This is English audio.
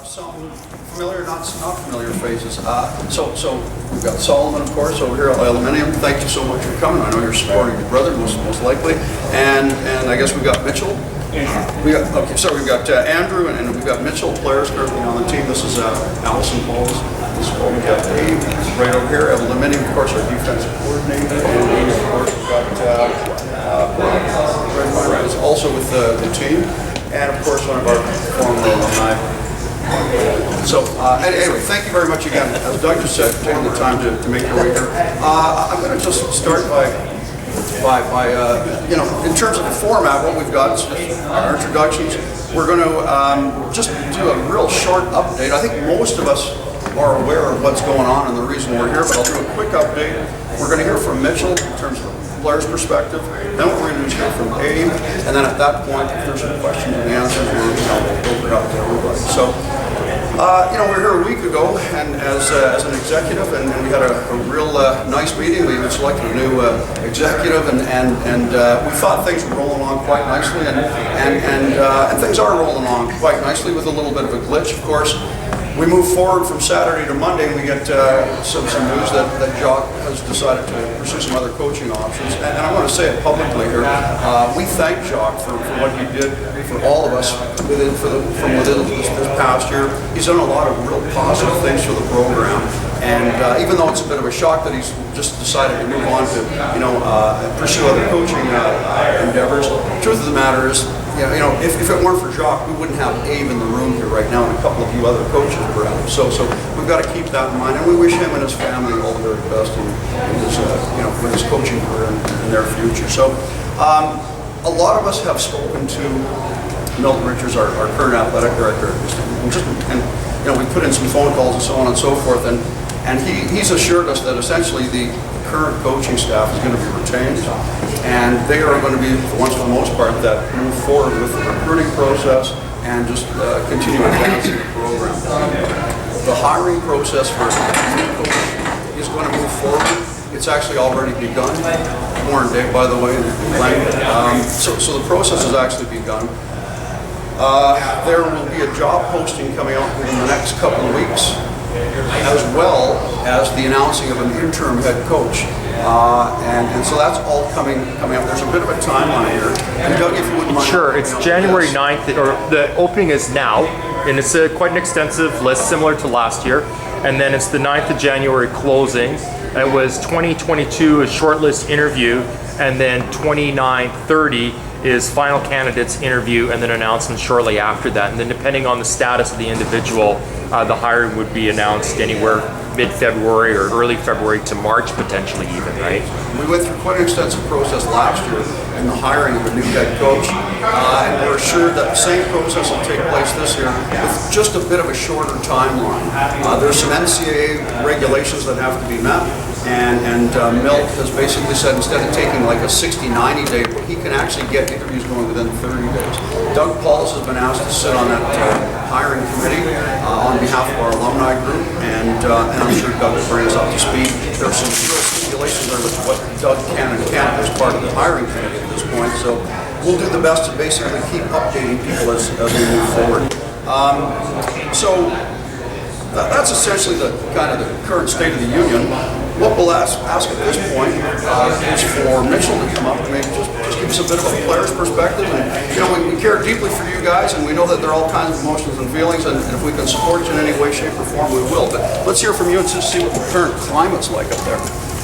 Some familiar, not familiar faces. So we've got Solomon, of course, over here at Aluminium. Thank you so much for coming. I know you're supporting your brother, most likely. And I guess we've got Mitchell. We've got Andrew and we've got Mitchell, players currently on the team. This is Allison Bowles. This is what we got Abe right over here. Aluminium, of course, our defensive coordinator. And of course, we've got Barnett is also with the team. And of course, one of our former alumni. So anyway, thank you very much again. As Doug just said, for taking the time to make your way here. I'm going to just start by in terms of the format, what we've got is our introductions. We're going to just do a real short update. I think most of us are aware of what's going on and the reason we're here, but I'll do a quick update. We're going to hear from Mitchell in terms of the player's perspective. Then what we're going to do is hear from Abe, and then at that point, if there's some questions and answers, we'll open it up to everybody. So, we were here a week ago, and as an executive, and we had a real nice meeting. We selected a new executive, and we thought things were rolling along quite nicely, and things are rolling along quite nicely with a little bit of a glitch, of course. We move forward from Saturday to Monday, and we get some news that Jacques has decided to pursue some other coaching options. And I want to say it publicly here. We thank Jacques for what he did for all of us from within this past year. He's done a lot of real positive things for the program. And even though it's a bit of a shock that he's just decided to move on to, pursue other coaching endeavors, the truth of the matter is, if it weren't for Jacques, we wouldn't have Abe in the room here right now and a couple of you other coaches around. So we've got to keep that in mind, and we wish him and his family all the very best in his, with his coaching career and their future. So a lot of us have spoken to Milton Richards, our current athletic director, and we put in some phone calls and so on and so forth, and he's assured us that essentially the current coaching staff is going to be retained, and they are going to be, for the most part, that move forward with the recruiting process and just continue advancing the program. The hiring process for a new coach is going to move forward. It's actually already begun. Warren Day, by the way, so the process has actually begun. There will be a job posting coming out in the next couple of weeks, as well as the announcing of an interim head coach. And so that's all coming up. There's a bit of a timeline here. And Doug, if you wouldn't mind. Sure, it's January 9th, or the opening is now, and it's quite an extensive list, similar to last year. And then it's the 9th of January closing. It was 2022 a shortlist interview, and then 29-30 is final candidates interview, and then announcement shortly after that. And then depending on the status of the individual, the hiring would be announced anywhere mid-February or early February to March potentially even, right? We went through quite an extensive process last year in the hiring of a new head coach, and we're assured that the same process will take place this year with just a bit of a shorter timeline. There's some NCAA regulations that have to be met, and Milt has basically said instead of taking like a 60-90 day, he can actually get interviews going within 30 days. Doug Pauls has been asked to sit on that hiring committee on behalf of our alumni group, and I'm sure Doug will bring us up to speed. There are some real stipulations there with what Doug can and can't as part of the hiring committee at this point, so we'll do the best to basically keep updating people as we move forward. So that's essentially the kind of the current state of the union. What we'll ask at this point is for Mitchell to come up and maybe just give us a bit of a player's perspective. And we care deeply for you guys, and we know that there are all kinds of emotions and feelings, and if we can support you in any way, shape, or form, we will. But let's hear from you and just see what the current climate's like up there.